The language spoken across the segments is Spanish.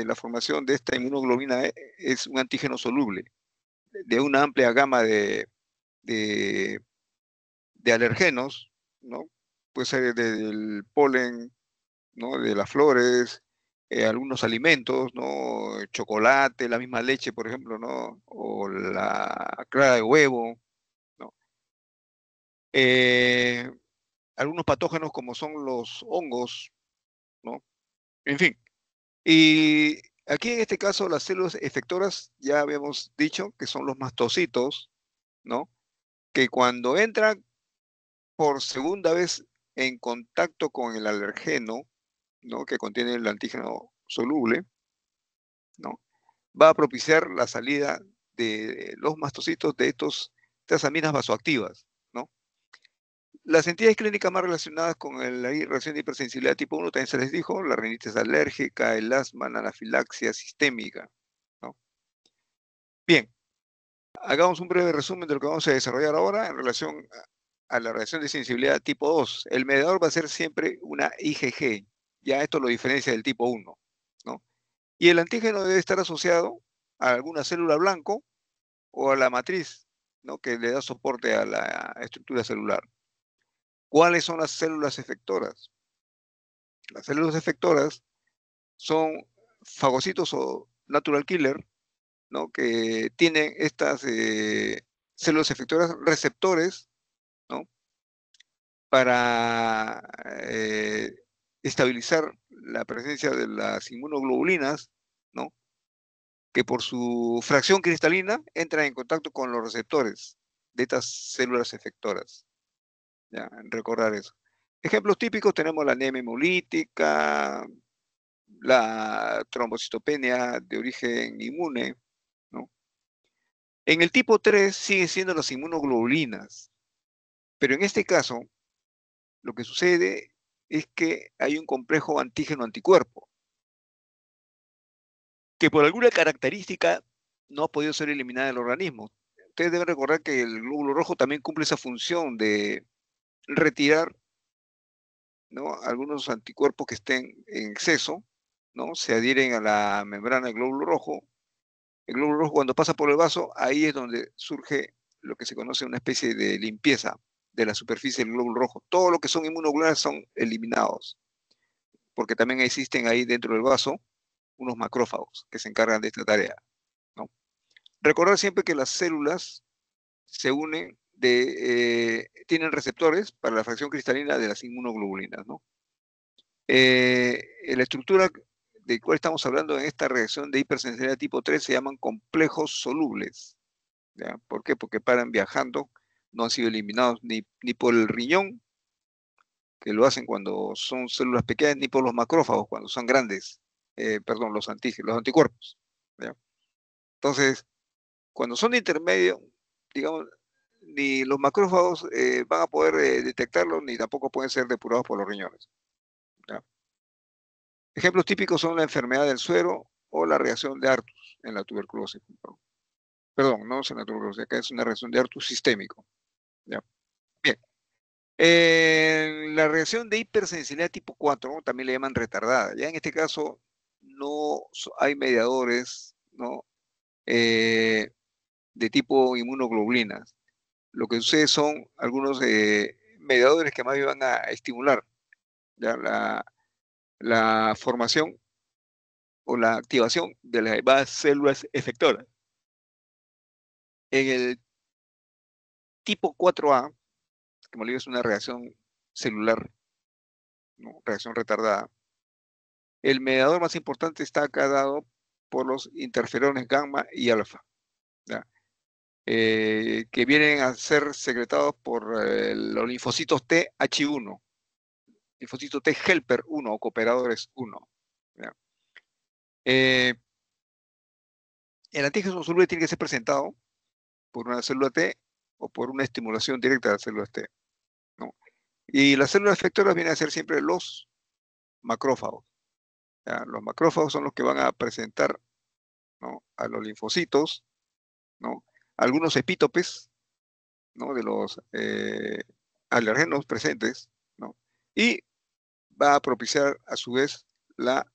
la formación de esta inmunoglobulina es un antígeno soluble de una amplia gama de, de alergenos, ¿no? Puede ser del polen, ¿no? De las flores, algunos alimentos, ¿no? El chocolate, la misma leche, por ejemplo, ¿no? O la clara de huevo, ¿no? Eh, algunos patógenos como son los hongos, ¿no? En fin. Y aquí en este caso las células efectoras, ya habíamos dicho que son los mastocitos, ¿no? Que cuando entran por segunda vez en contacto con el alergeno, ¿no? Que contiene el antígeno soluble, ¿no? Va a propiciar la salida de los mastocitos de estas aminas vasoactivas, ¿no? Las entidades clínicas más relacionadas con la reacción de hipersensibilidad tipo 1 también se les dijo, la rinitis alérgica, el asma, la anafilaxia sistémica, ¿no? Bien, hagamos un breve resumen de lo que vamos a desarrollar ahora en relación a la reacción de sensibilidad tipo 2. El mediador va a ser siempre una IgG, ya esto lo diferencia del tipo 1, ¿no? Y el antígeno debe estar asociado a alguna célula blanco o a la matriz, ¿no? Que le da soporte a la estructura celular. ¿Cuáles son las células efectoras? Las células efectoras son fagocitos o natural killer, ¿no? Que tienen estas células efectoras receptores, ¿no? Para estabilizar la presencia de las inmunoglobulinas, ¿no? Que por su fracción cristalina entran en contacto con los receptores de estas células efectoras. ¿Ya? Recordar eso. Ejemplos típicos tenemos la anemia hemolítica, la trombocitopenia de origen inmune, ¿no? En el tipo 3 siguen siendo las inmunoglobulinas, pero en este caso lo que sucede es que hay un complejo antígeno-anticuerpo, que por alguna característica no ha podido ser eliminada del organismo. Ustedes deben recordar que el glóbulo rojo también cumple esa función de retirar, ¿no? Algunos anticuerpos que estén en exceso, ¿no? Se adhieren a la membrana del glóbulo rojo. El glóbulo rojo cuando pasa por el vaso, ahí es donde surge lo que se conoce una especie de limpieza de la superficie del glóbulo rojo. Todo lo que son inmunoglobulinas son eliminados, porque también existen ahí dentro del vaso unos macrófagos que se encargan de esta tarea, ¿no? Recordar siempre que las células se unen tienen receptores para la fracción cristalina de las inmunoglobulinas, ¿no? La estructura de cual estamos hablando en esta reacción de hipersensibilidad tipo 3 se llaman complejos solubles, ¿ya? ¿Por qué? Porque paran viajando, no han sido eliminados ni por el riñón, que lo hacen cuando son células pequeñas, ni por los macrófagos cuando son grandes, perdón, los anticuerpos, ¿ya? Entonces, cuando son de intermedio, digamos, ni los macrófagos van a poder detectarlos, ni tampoco pueden ser depurados por los riñones, ¿ya? Ejemplos típicos son la enfermedad del suero o la reacción de Artus en la tuberculosis. Perdón, no es en la tuberculosis, acá es una reacción de Artus sistémico, ¿ya? Bien. La reacción de hipersensibilidad tipo 4 también le llaman retardada. Ya en este caso no hay mediadores, ¿no? De tipo inmunoglobulinas. Lo que sucede son algunos mediadores que más bien van a estimular, ¿ya? La formación o la activación de las llamadas células efectoras. En el tipo 4A, como le digo, es una reacción celular, ¿no? Reacción retardada. El mediador más importante está acá dado por los interferones gamma y alfa, ¿ya? Que vienen a ser secretados por los linfocitos TH1, linfocitos T helper 1 o cooperadores 1. ¿Ya? El antígeno soluble tiene que ser presentado por una célula T o por una estimulación directa de las células T, ¿no? Y las células efectoras vienen a ser siempre los macrófagos, ¿ya? Los macrófagos son los que van a presentar, ¿no? A los linfocitos, ¿no? Algunos epítopes, ¿no? De los alergenos presentes, ¿no? Y va a propiciar a su vez la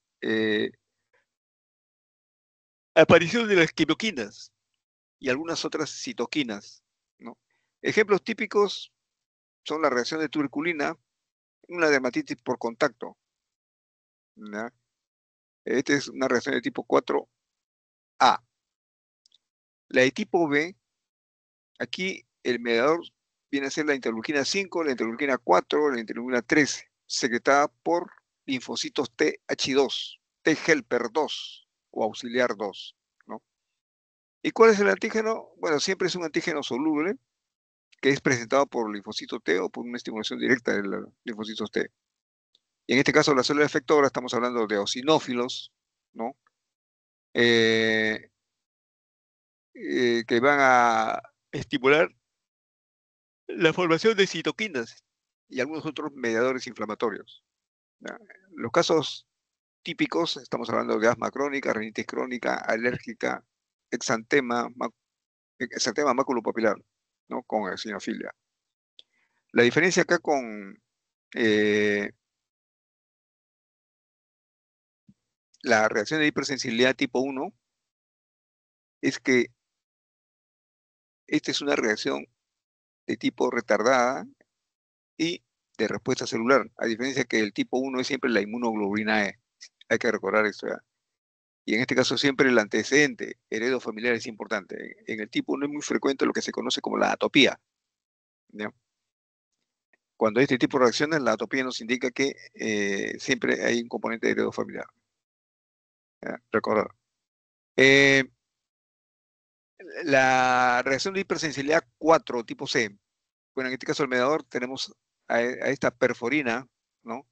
Aparición de las quimoquinas y algunas otras citoquinas, ¿no? Ejemplos típicos son la reacción de tuberculina, una dermatitis por contacto, ¿ya? Esta es una reacción de tipo 4A. La de tipo B, aquí el mediador viene a ser la interleuquina 5, la interleuquina 4, la interleuquina 13, secretada por linfocitos TH2, T helper 2 o auxiliar 2, ¿no? ¿Y cuál es el antígeno? Bueno, siempre es un antígeno soluble que es presentado por linfocito T o por una estimulación directa de los linfocitos T. Y en este caso, la célula efectora, estamos hablando de eosinófilos, ¿no? Eh, que van a estimular la formación de citoquinas y algunos otros mediadores inflamatorios, ¿ya? Los casos típicos, estamos hablando de asma crónica, rinitis crónica, alérgica, exantema, exantema maculopapilar, ¿no? Con eosinofilia. La diferencia acá con eh, la reacción de hipersensibilidad tipo 1 es que esta es una reacción de tipo retardada y de respuesta celular, a diferencia que el tipo 1 es siempre la inmunoglobulina E. Hay que recordar esto, ¿ya? Y en este caso siempre el antecedente heredofamiliar es importante. En el tipo 1 es muy frecuente lo que se conoce como la atopía, ¿ya? Cuando este tipo de reacciones, la atopía nos indica que siempre hay un componente heredofamiliar, ¿ya? Recordar. Eh, la reacción de hipersensibilidad 4, tipo C. Bueno, en este caso el mediador tenemos a esta perforina, ¿no?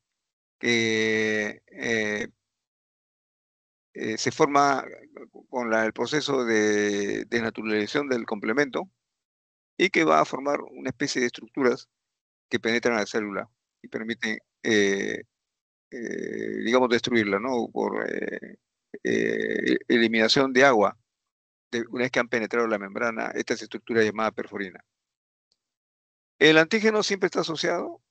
Que se forma con el proceso de desnaturalización del complemento y que va a formar una especie de estructuras que penetran a la célula y permiten, digamos, destruirla, ¿no? Por eliminación de agua. Una vez que han penetrado la membrana, esta es estructura llamada perforina. El antígeno siempre está asociado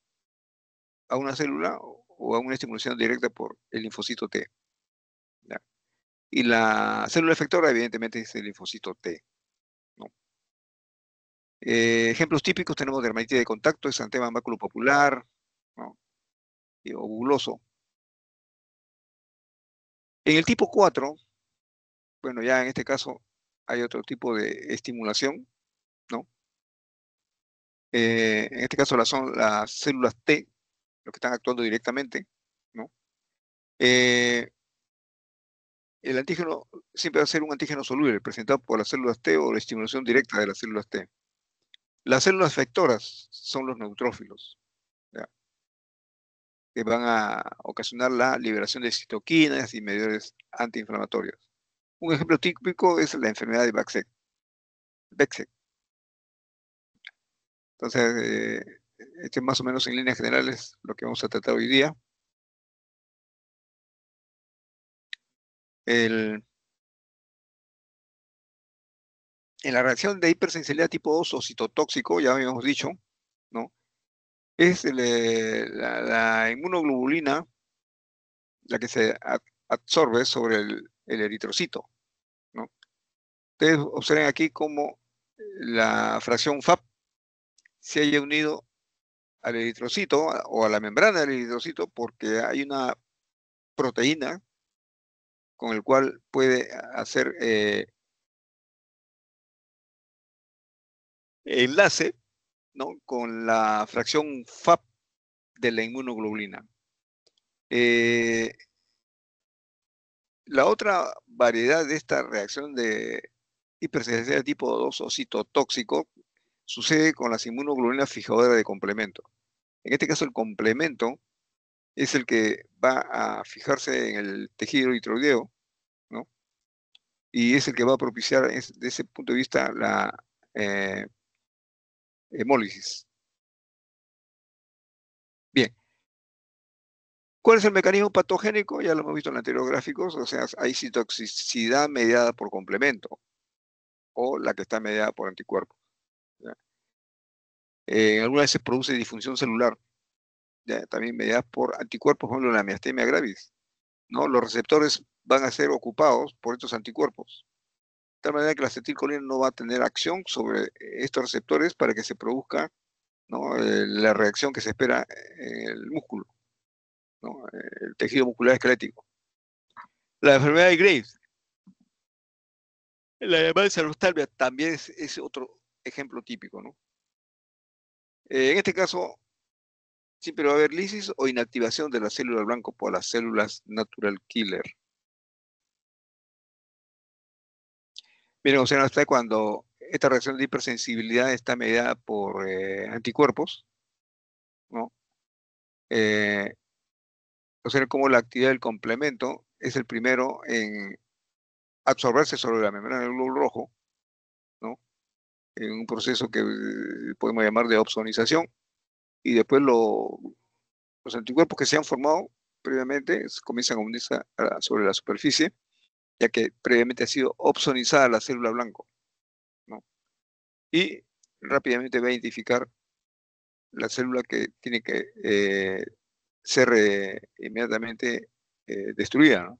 a una célula o a una estimulación directa por el linfocito T, ¿ya? Y la célula efectora, evidentemente, es el linfocito T, ¿no? Ejemplos típicos tenemos dermatitis de contacto, exantema maculopapular, ¿no? O buloso. En el tipo 4, bueno, ya en este caso hay otro tipo de estimulación, ¿no? En este caso son las células T, los que están actuando directamente, ¿no? Eh, el antígeno siempre va a ser un antígeno soluble, presentado por las células T o la estimulación directa de las células T. Las células efectoras son los neutrófilos, ¿ya? Que van a ocasionar la liberación de citoquinas y mediadores antiinflamatorios. Un ejemplo típico es la enfermedad de Behçet. Entonces, este es más o menos en líneas generales lo que vamos a tratar hoy día. En la reacción de hipersensibilidad tipo 2 o citotóxico, ya habíamos dicho, ¿no? Es la inmunoglobulina la que se absorbe sobre el eritrocito, ¿no? Ustedes observen aquí cómo la fracción FAP se haya unido al eritrocito o a la membrana del eritrocito porque hay una proteína con el cual puede hacer enlace, ¿no? Con la fracción FAP de la inmunoglobulina. Eh, la otra variedad de esta reacción de hipersensibilidad tipo 2 o citotóxico sucede con las inmunoglobulinas fijadoras de complemento. En este caso, el complemento es el que va a fijarse en el tejido eritroideo, ¿no? Y es el que va a propiciar, desde ese punto de vista, la eh, hemólisis. Bien, ¿cuál es el mecanismo patogénico? Ya lo hemos visto en los anteriores gráficos, o sea, hay citoxicidad mediada por complemento o la que está mediada por anticuerpos, ¿ya? Algunas veces produce disfunción celular, ¿ya? También mediada por anticuerpos, por ejemplo, la miastenia gravis, ¿no? Los receptores van a ser ocupados por estos anticuerpos. De tal manera que la acetilcolina no va a tener acción sobre estos receptores para que se produzca, ¿no?, la reacción que se espera en el músculo, ¿no?, el tejido muscular esquelético. La enfermedad de Graves, la llamada Salostalvia, también es otro ejemplo típico, ¿no? En este caso, siempre va a haber lisis o inactivación de la célula blanco por las células natural killer. Miren, o sea, hasta cuando esta reacción de hipersensibilidad está mediada por anticuerpos, ¿no? O sea, como la actividad del complemento es el primero en absorberse sobre la membrana del glóbulo rojo, ¿no?, en un proceso que podemos llamar de opsonización, y después los anticuerpos que se han formado previamente comienzan a unirse sobre la superficie, ya que previamente ha sido opsonizada la célula blanco, ¿no? Y rápidamente va a identificar la célula que tiene que ser inmediatamente destruida, ¿no?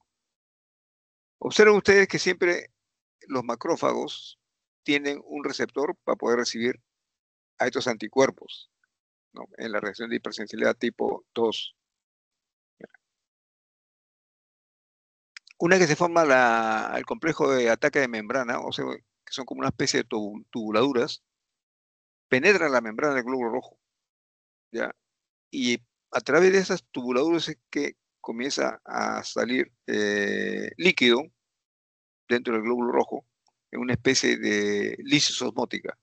Observen ustedes que siempre los macrófagos tienen un receptor para poder recibir a estos anticuerpos, ¿no?, en la reacción de hipersensibilidad tipo 2. Una que se forma el complejo de ataque de membrana, o sea, que son como una especie de tubuladuras, penetran la membrana del glóbulo rojo, ¿ya? Y a través de esas tubuladuras es que comienza a salir líquido dentro del glóbulo rojo en una especie de lisis osmótica,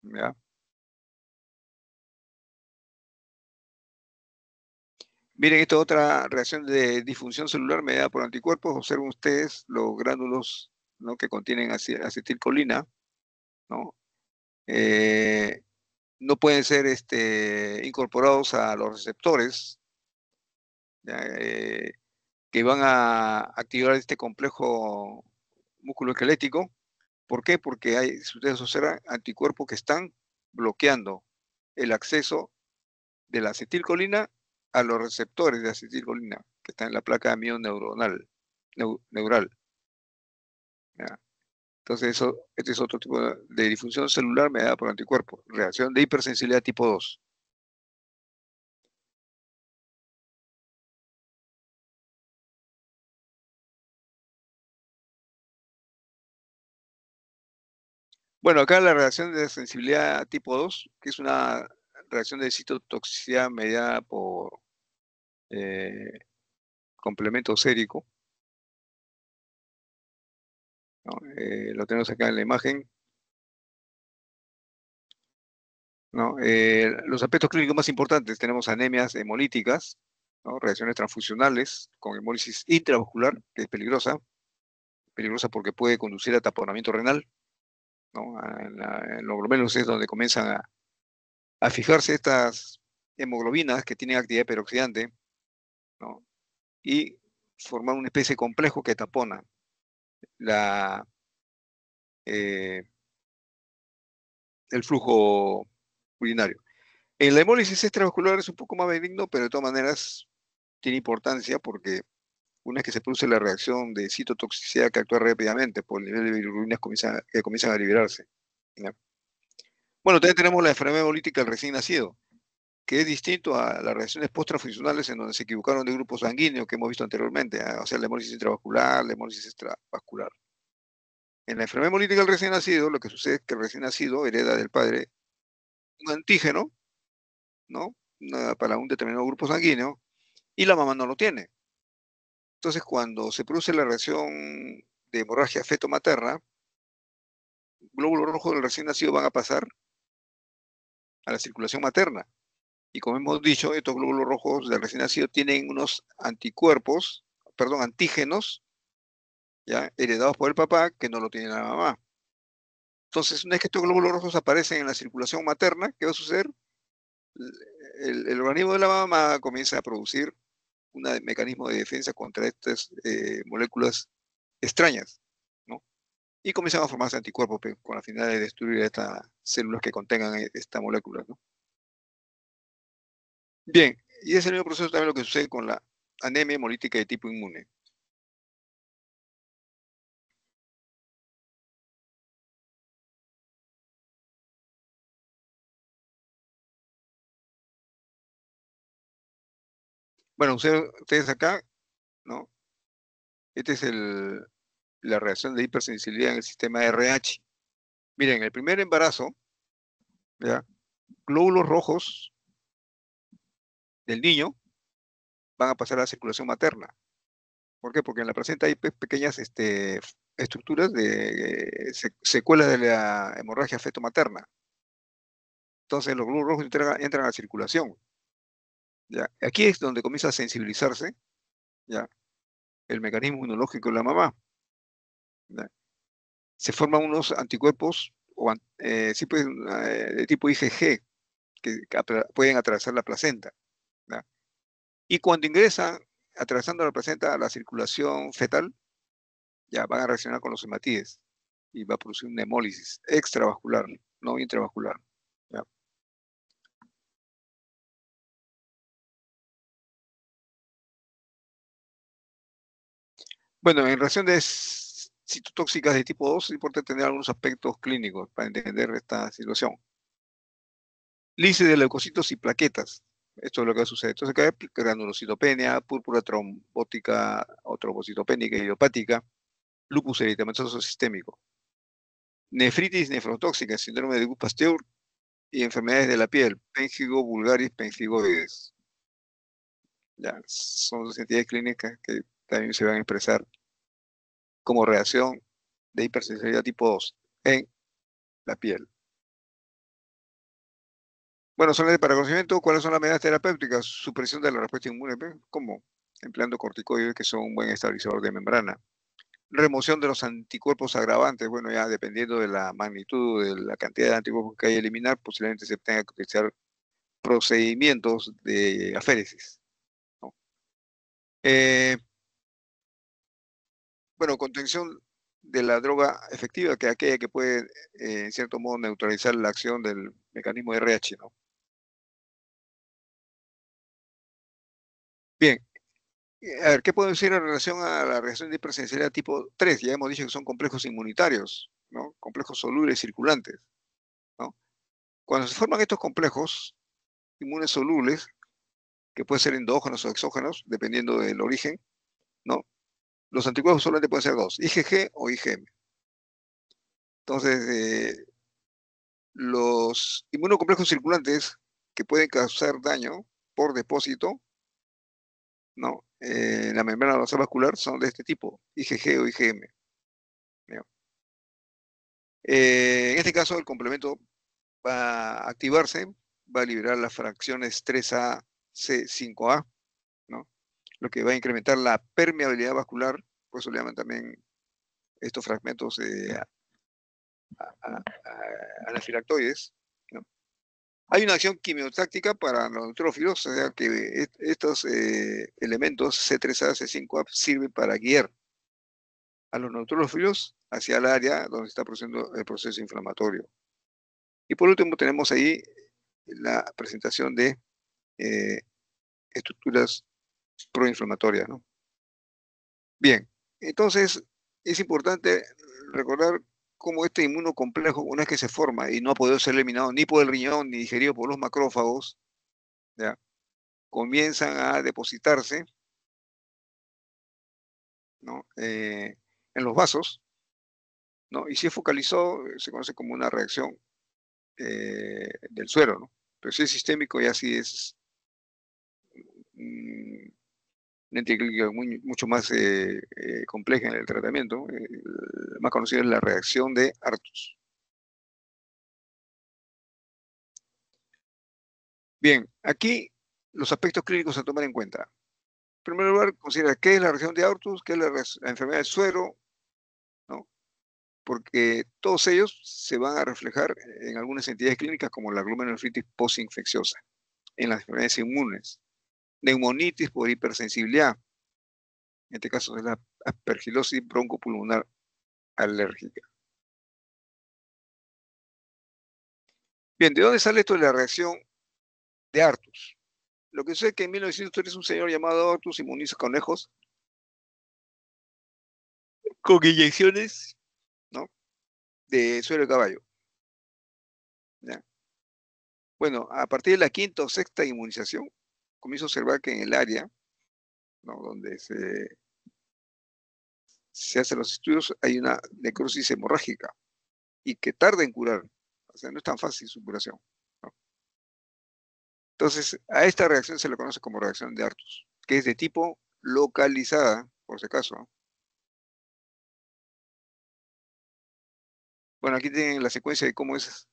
¿ya? Miren, esta otra reacción de disfunción celular mediada por anticuerpos. Observen ustedes los gránulos, ¿no?, que contienen acetilcolina, ¿no? Eh, no pueden ser incorporados a los receptores, ¿ya?, que van a activar este complejo musculoesquelético. ¿Por qué? Porque hay, si ustedes observan, anticuerpos que están bloqueando el acceso de la acetilcolina a los receptores de acetilcolina que están en la placa amioneuronal, neural, ¿ya? Entonces, este es otro tipo de disfunción celular mediada por anticuerpos, reacción de hipersensibilidad tipo 2. Bueno, acá la reacción de sensibilidad tipo 2, que es una reacción de citotoxicidad mediada por eh, complemento sérico, ¿no? Lo tenemos acá en la imagen, ¿no? Los aspectos clínicos más importantes, tenemos anemias hemolíticas, ¿no?, reacciones transfusionales con hemólisis intravascular, que es peligrosa porque puede conducir a taponamiento renal, ¿no? En los glomérulos es donde comienzan a fijarse estas hemoglobinas que tienen actividad peroxidante, ¿no?, y formar una especie de complejo que tapona la, eh, el flujo urinario. En la hemólisis extravascular es un poco más benigno, pero de todas maneras tiene importancia porque una vez que se produce la reacción de citotoxicidad que actúa rápidamente por el nivel de bilirubinas que comienzan a liberarse, ¿ya? Bueno, también tenemos la enfermedad hemolítica del recién nacido, que es distinto a las reacciones post-transfusionales en donde se equivocaron de grupo sanguíneo que hemos visto anteriormente, o sea, la hemólisis intravascular, la hemólisis extravascular. En la enfermedad hemolítica del recién nacido, lo que sucede es que el recién nacido hereda del padre un antígeno, ¿no?, para un determinado grupo sanguíneo, y la mamá no lo tiene. Entonces, cuando se produce la reacción de hemorragia feto-materna, glóbulos rojos del recién nacido van a pasar a la circulación materna. Y como hemos dicho, estos glóbulos rojos del recién nacido tienen unos anticuerpos, perdón, antígenos, ya heredados por el papá, que no lo tiene la mamá. Entonces, una vez que estos glóbulos rojos aparecen en la circulación materna, ¿qué va a suceder? El organismo de la mamá comienza a producir un mecanismo de defensa contra estas moléculas extrañas, ¿no? Y comienzan a formarse anticuerpos con la finalidad de destruir estas células que contengan esta molécula, ¿no? Bien, y es el mismo proceso también lo que sucede con la anemia hemolítica de tipo inmune. Bueno, ustedes acá, ¿no? Esta es la reacción de hipersensibilidad en el sistema RH. Miren, el primer embarazo, ¿ya? Glóbulos rojos del niño van a pasar a la circulación materna. ¿Por qué? Porque en la placenta hay pequeñas estructuras de secuelas de la hemorragia feto-materna. Entonces los glóbulos rojos entran a la circulación. ¿Ya? Aquí es donde comienza a sensibilizarse, ¿ya? El mecanismo inmunológico de la mamá. ¿Ya? Se forman unos anticuerpos sí, pues, de tipo IgG que pueden atravesar la placenta. ¿Ya? Y cuando ingresan, atravesando la placenta a la circulación fetal, ya van a reaccionar con los hematíes y va a producir una hemólisis extravascular, no intravascular. ¿Ya? Bueno, en reacciones citotóxicas de tipo 2 es importante tener algunos aspectos clínicos para entender esta situación. Lice de leucocitos y plaquetas. Esto es lo que sucede. Entonces, acá hay granulocitopenia, púrpura trombótica o trombocitopénica idiopática, lupus eritematoso sistémico, nefritis nefrotóxica, síndrome de Gut-Pasteur y enfermedades de la piel, pénjigo vulgaris, pemphigoides. Ya, son dos entidades clínicas que también se van a expresar como reacción de hipersensibilidad tipo 2 en la piel. Bueno, solamente para conocimiento, ¿cuáles son las medidas terapéuticas? Supresión de la respuesta inmune, ¿ve? ¿Cómo? Empleando corticoides que son un buen estabilizador de membrana. Remoción de los anticuerpos agravantes, bueno, ya dependiendo de la magnitud, de la cantidad de anticuerpos que hay que eliminar, posiblemente se tenga que utilizar procedimientos de aféresis, ¿no? Eh, bueno, contención de la droga efectiva, que es aquella que puede, en cierto modo, neutralizar la acción del mecanismo de RH, ¿no? Bien, a ver, ¿qué puedo decir en relación a la reacción de hipersensibilidad tipo 3? Ya hemos dicho que son complejos inmunitarios, ¿no? Complejos solubles circulantes, ¿no? Cuando se forman estos complejos inmunes solubles, que pueden ser endógenos o exógenos, dependiendo del origen, ¿no? Los anticuerpos solamente pueden ser dos, IgG o IgM. Entonces, los inmunocomplejos circulantes que pueden causar daño por depósito, ¿no? En la membrana basal vascular son de este tipo, IgG o IgM. ¿No? En este caso, el complemento va a activarse, va a liberar las fracciones 3A, C5A, ¿no? Lo que va a incrementar la permeabilidad vascular, por eso le llaman también estos fragmentos anafilactoides, ¿no? Hay una acción quimiotáctica para los neutrófilos, o sea que estos elementos C3A, C5A sirven para guiar a los neutrófilos hacia el área donde se está produciendo el proceso inflamatorio. Y por último tenemos ahí la presentación de eh, estructuras proinflamatorias, ¿no? Bien, entonces es importante recordar cómo este inmunocomplejo, una vez que se forma y no ha podido ser eliminado ni por el riñón ni digerido por los macrófagos, ¿ya? Comienzan a depositarse, ¿no? En los vasos, ¿no? Y si es focalizado, se conoce como una reacción del suero, ¿no? Pero si es sistémico, ya sí es mm, una entidad clínica mucho más compleja en el tratamiento. Más conocida es la reacción de Artus. Bien, aquí los aspectos clínicos a tomar en cuenta. En primer lugar, considera qué es la reacción de Artus, qué es la enfermedad del suero, ¿no? Porque todos ellos se van a reflejar en algunas entidades clínicas como la glomerulonefritis postinfecciosa, en las enfermedades inmunes, neumonitis por hipersensibilidad, en este caso es la aspergilosis broncopulmonar alérgica. Bien, ¿de dónde sale esto de la reacción de Artus? Lo que sucede es que en 1903 un señor llamado Artus inmuniza conejos con inyecciones, ¿no? De suero de caballo. ¿Ya? Bueno, a partir de la quinta o sexta inmunización, comienza a observar que en el área ¿no? Donde se hacen los estudios, hay una necrosis hemorrágica y que tarda en curar. O sea, no es tan fácil su curación, ¿no? Entonces, a esta reacción se le conoce como reacción de Artus, que es de tipo localizada, por si acaso, ¿no? Bueno, aquí tienen la secuencia de cómo es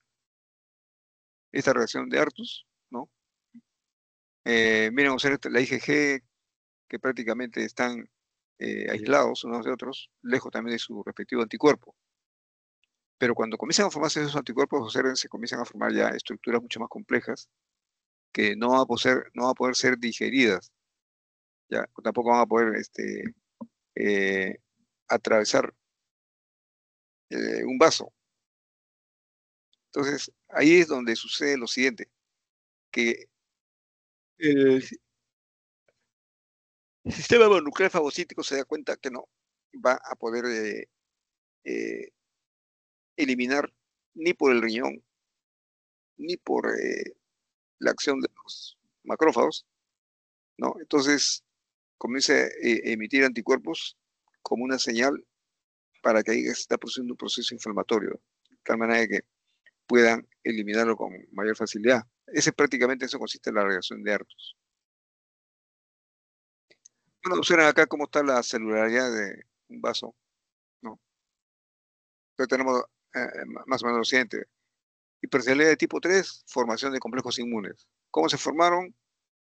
esta reacción de Artus, ¿no? Miren ustedes la IgG, que prácticamente están aislados unos de otros, lejos también de su respectivo anticuerpo. Pero cuando comienzan a formarse esos anticuerpos, observen, se comienzan a formar ya estructuras mucho más complejas que no van a poder ser digeridas, ya tampoco van a poder eh, atravesar un vaso. Entonces, ahí es donde sucede lo siguiente, que el sistema mononuclear fagocítico se da cuenta que no va a poder eh, eliminar ni por el riñón, ni por la acción de los macrófagos, ¿no? Entonces, comienza a emitir anticuerpos como una señal para que ahí se está produciendo un proceso inflamatorio, de tal manera que puedan eliminarlo con mayor facilidad. Ese prácticamente eso consiste en la reacción de Artus. Bueno, observen acá cómo está la celularidad de un vaso, ¿no? Entonces tenemos más o menos lo siguiente. Hipercellular de tipo 3, formación de complejos inmunes. ¿Cómo se formaron?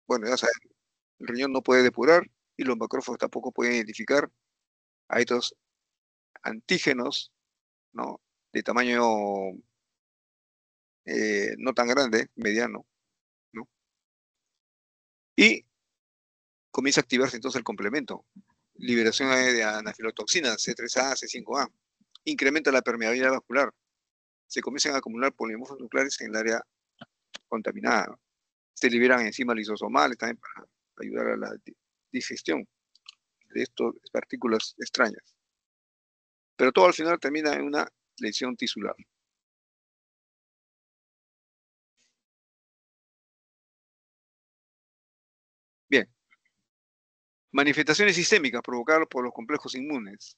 Bueno, ya saben, el riñón no puede depurar y los macrófagos tampoco pueden identificar a estos antígenos, ¿no? De tamaño no tan grande, mediano, ¿no? Y comienza a activarse entonces el complemento. Liberación de anafilotoxinas, C3A, C5A. Incrementa la permeabilidad vascular. Se comienzan a acumular polimorfos nucleares en el área contaminada. Se liberan enzimas lisosomales también para ayudar a la digestión de estas partículas extrañas. Pero todo al final termina en una lesión tisular. Bien, manifestaciones sistémicas provocadas por los complejos inmunes.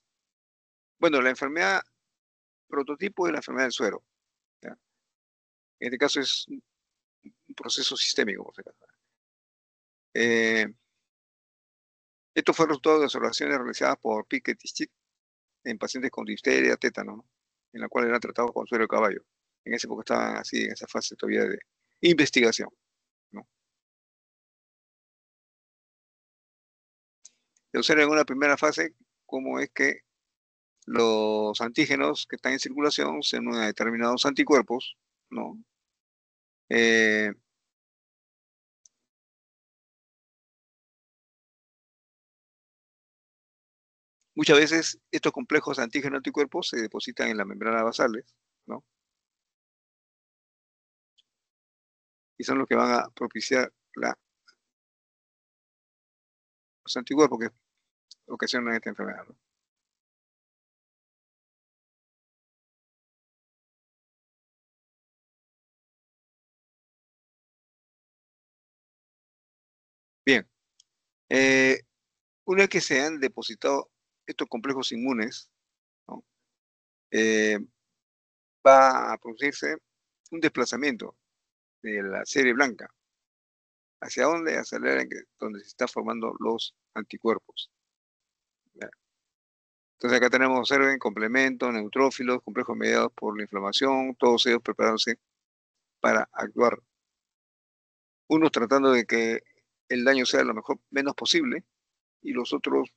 Bueno, la enfermedad prototipo es la enfermedad del suero, ¿ya? En este caso es un proceso sistémico, por si acaso. Esto fue resultado de observaciones realizadas por Pickett y Schick en pacientes con difteria, tétano, ¿no? En la cual eran tratados con suero de caballo. En esa época estaban así, en esa fase todavía de investigación, ¿no? Se observa en una primera fase cómo es que los antígenos que están en circulación se unen a determinados anticuerpos, ¿no? Eh, Muchas veces estos complejos antígeno-anticuerpos se depositan en las membranas basales, ¿no? Y son los que van a propiciar los anticuerpos que ocasionan esta enfermedad, ¿no? Bien, eh, una vez que se han depositado estos complejos inmunes, ¿no? Eh, Va a producirse un desplazamiento de la serie blanca. ¿Hacia dónde? Hacia el área donde se están formando los anticuerpos, ¿ya? Entonces acá tenemos, observen, complementos, neutrófilos, complejos mediados por la inflamación, todos ellos preparándose para actuar. Unos tratando de que el daño sea lo mejor, menos posible, y los otros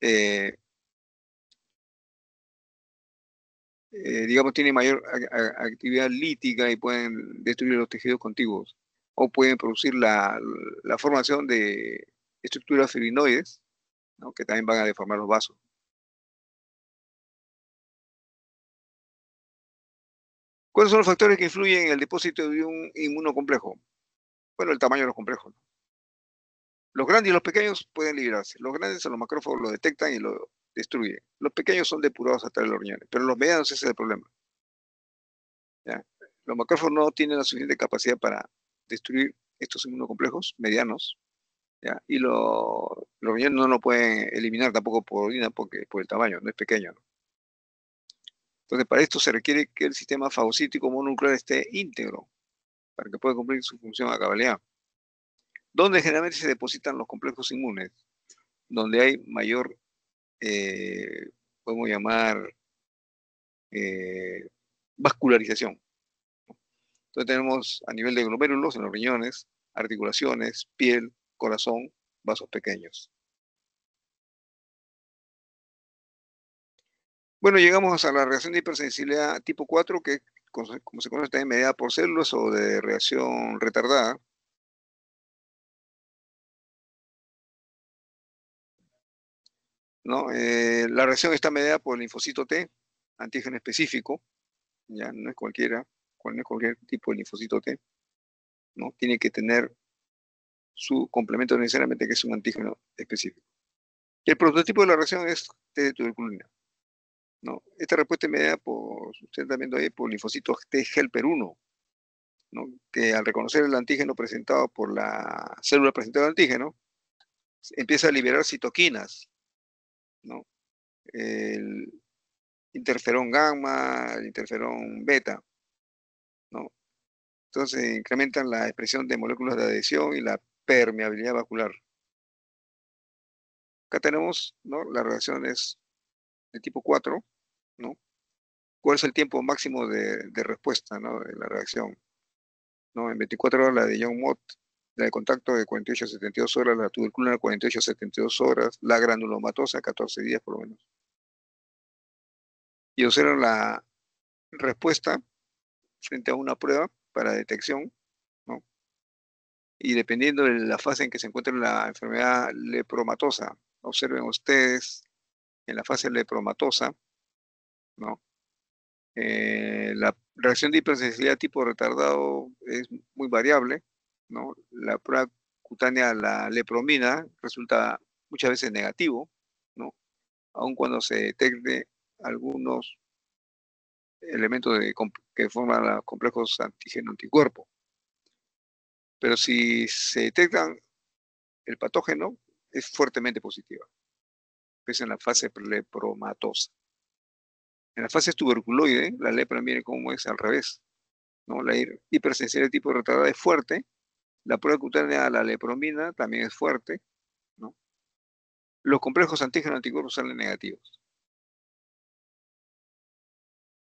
eh, digamos, tienen mayor actividad lítica y pueden destruir los tejidos contiguos o pueden producir la formación de estructuras fibrinoides, ¿no? Que también van a deformar los vasos. ¿Cuáles son los factores que influyen en el depósito de un inmunocomplejo? Bueno, el tamaño de los complejos, ¿no? Los grandes y los pequeños pueden liberarse. Los grandes a los macrófagos lo detectan y lo destruyen. Los pequeños son depurados hasta los riñones, pero los medianos ese es el problema, ¿ya? Los macrófagos no tienen la suficiente capacidad para destruir estos inmunocomplejos medianos, ¿ya? Y los riñones no lo pueden eliminar tampoco por orina porque, por el tamaño, no es pequeño, ¿no? Entonces, para esto se requiere que el sistema fagocítico mononuclear esté íntegro para que pueda cumplir su función a cabalidad. ¿Dónde generalmente se depositan los complejos inmunes? Donde hay mayor, podemos llamar, eh, vascularización. Entonces tenemos a nivel de glomérulos en los riñones, articulaciones, piel, corazón, vasos pequeños. Bueno, llegamos a la reacción de hipersensibilidad tipo 4, que como se conoce también mediada por células o de reacción retardada, ¿no? La reacción está mediada por el linfocito T, antígeno específico, ya no es cualquiera, no es cualquier tipo de linfocito T, ¿no? Tiene que tener su complemento necesariamente, que es un antígeno específico. El prototipo de la reacción es T de tuberculina, ¿no? Esta respuesta es mediada por, usted está viendo ahí, por linfocitos T helper 1, ¿no? Que al reconocer el antígeno presentado por la célula presentada al antígeno, empieza a liberar citoquinas, ¿no? El interferón gamma, el interferón beta, ¿no? Entonces incrementan la expresión de moléculas de adhesión y la permeabilidad vascular. Acá tenemos, ¿no?, las reacciones de tipo 4, ¿no? ¿Cuál es el tiempo máximo de respuesta, ¿no?, de la reacción? ¿No? En 24 horas la de Young Mott, la de contacto de 48 a 72 horas, la tuberculina 48 a 72 horas, la granulomatosa 14 días por lo menos. Y observan la respuesta frente a una prueba para detección, ¿no? Y dependiendo de la fase en que se encuentre la enfermedad lepromatosa, observen ustedes en la fase lepromatosa, ¿no? La reacción de hipersensibilidad tipo retardado es muy variable, ¿no? La prueba cutánea a la lepromina resulta muchas veces negativo, ¿no? Aun cuando se detecte algunos elementos que forman los complejos antígeno-anticuerpo. Pero si se detectan el patógeno, es fuertemente positiva, es en la fase lepromatosa. En la fase tuberculoide, la lepra, miren cómo es al revés, ¿no? La hipersensibilidad tipo retardada es fuerte, la prueba cutánea a la lepromina también es fuerte, ¿no? Los complejos antígeno-anticuerpos salen negativos.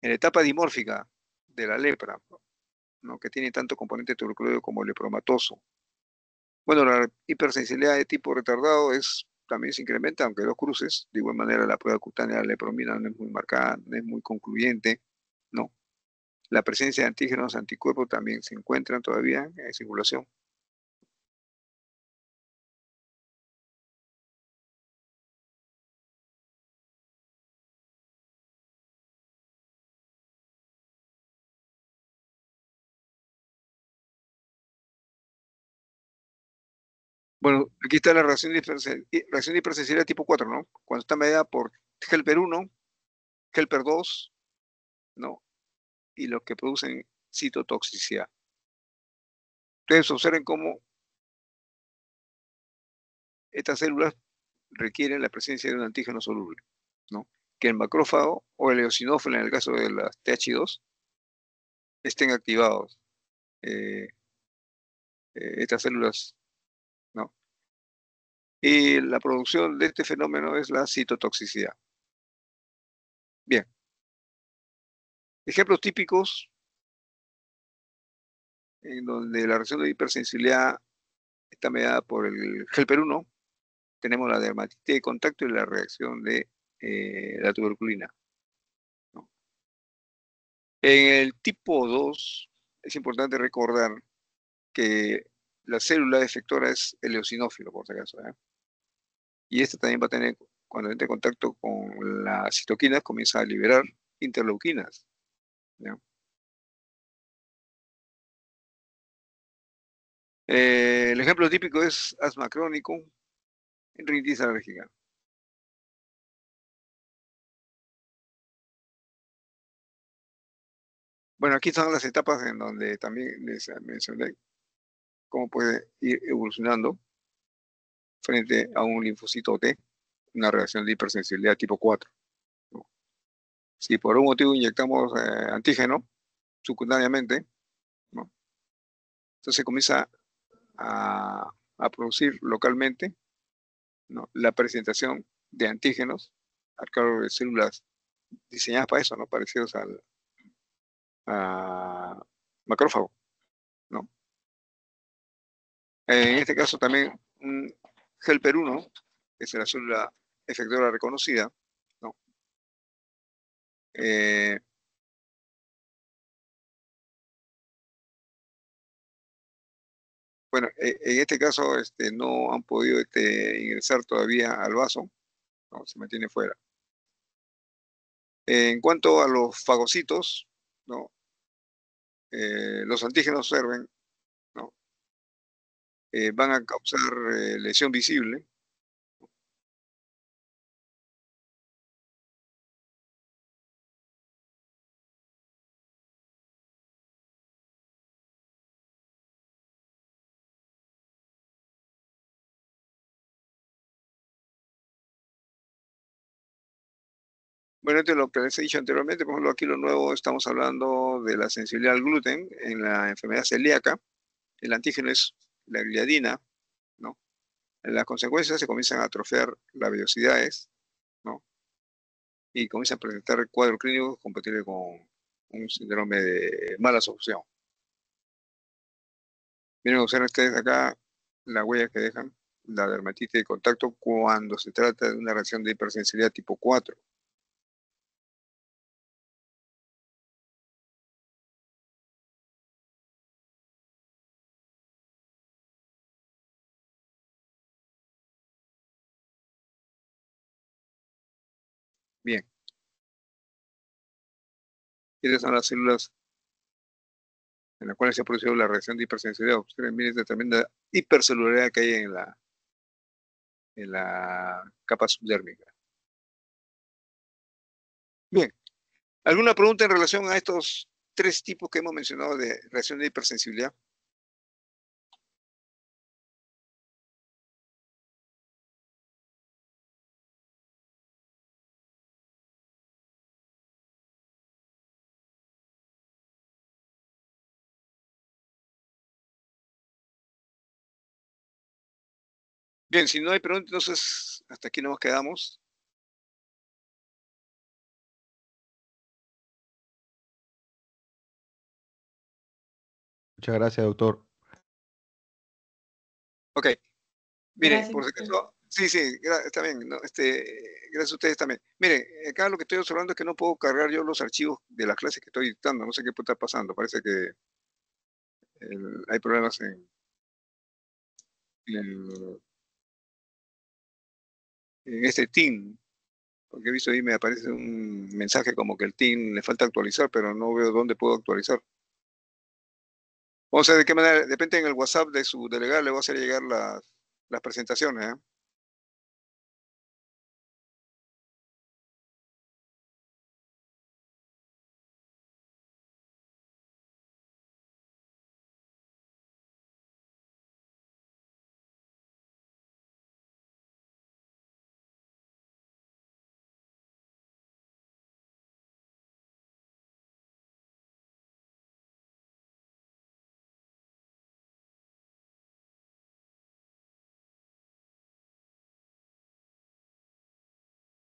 En la etapa dimórfica de la lepra, ¿no?, que tiene tanto componente tuberculoide como lepromatoso. Bueno, la hipersensibilidad de tipo retardado también se incrementa, aunque dos cruces. De igual manera, la prueba cutánea de la lepromina no es muy marcada, no es muy concluyente, ¿no? La presencia de antígenos anticuerpos también se encuentran todavía en circulación. Bueno, aquí está la reacción de hipersensibilidad tipo 4, ¿no? Cuando está mediada por helper 1, helper 2, ¿no? Y los que producen citotoxicidad. Ustedes observen cómo estas células requieren la presencia de un antígeno soluble, ¿no? Que el macrófago o el eosinófilo, en el caso de las TH2, estén activados, eh, estas células, ¿no? Y la producción de este fenómeno es la citotoxicidad. Bien, ejemplos típicos en donde la reacción de hipersensibilidad está mediada por el helper 1, tenemos la dermatitis de contacto y la reacción de la tuberculina, ¿no? En el tipo 2 es importante recordar que la célula efectora es el eosinófilo, por si acaso, ¿eh? Y esta también va a tener, cuando entre en contacto con las citoquinas, comienza a liberar interleuquinas, ¿ya? El ejemplo típico es asma crónico, rinitis alérgica. Bueno, aquí están las etapas en donde también les mencioné cómo puede ir evolucionando. frente a un linfocito T, una reacción de hipersensibilidad tipo 4, ¿no? Si por un motivo inyectamos antígeno secundariamente, ¿no? Entonces comienza a producir localmente, ¿no?, la presentación de antígenos a cargo de células diseñadas para eso, ¿no?, parecidos a macrófago, ¿no? En este caso también un helper 1, que es la célula efectora reconocida, ¿no? Eh, bueno, en este caso no han podido ingresar todavía al vaso, ¿no? Se mantiene fuera. En cuanto a los fagocitos, ¿no?, los antígenos serven, ¿no?, van a causar lesión visible. Bueno, lo que les he dicho anteriormente, por ejemplo, aquí lo nuevo, estamos hablando de la sensibilidad al gluten en la enfermedad celíaca. El antígeno es la gliadina, ¿no? En las consecuencias se comienzan a atrofiar las vellosidades, ¿no?, y comienzan a presentar cuadros clínicos compatibles con un síndrome de mala absorción. Miren, observen ustedes acá la huella que dejan la dermatitis de contacto cuando se trata de una reacción de hipersensibilidad tipo 4. Bien, estas son las células en las cuales se ha producido la reacción de hipersensibilidad. Observen, miren esta tremenda hipercelularidad que hay en la capa subdérmica. Bien, ¿alguna pregunta en relación a estos tres tipos que hemos mencionado de reacción de hipersensibilidad? Bien, si no hay preguntas, entonces hasta aquí nos quedamos. Muchas gracias, doctor. Ok, mire, Gracias. por si acaso, sí, sí, está bien, ¿no? Gracias a ustedes también. Mire, acá lo que estoy observando es que no puedo cargar yo los archivos de las clases que estoy dictando, no sé qué puede estar pasando, parece que hay problemas en- en este team, porque he visto ahí me aparece un mensaje como que el team le falta actualizar, pero no veo dónde puedo actualizar. O sea, de qué manera, depende en el WhatsApp de su delegado, le voy a hacer llegar las presentaciones, ¿eh?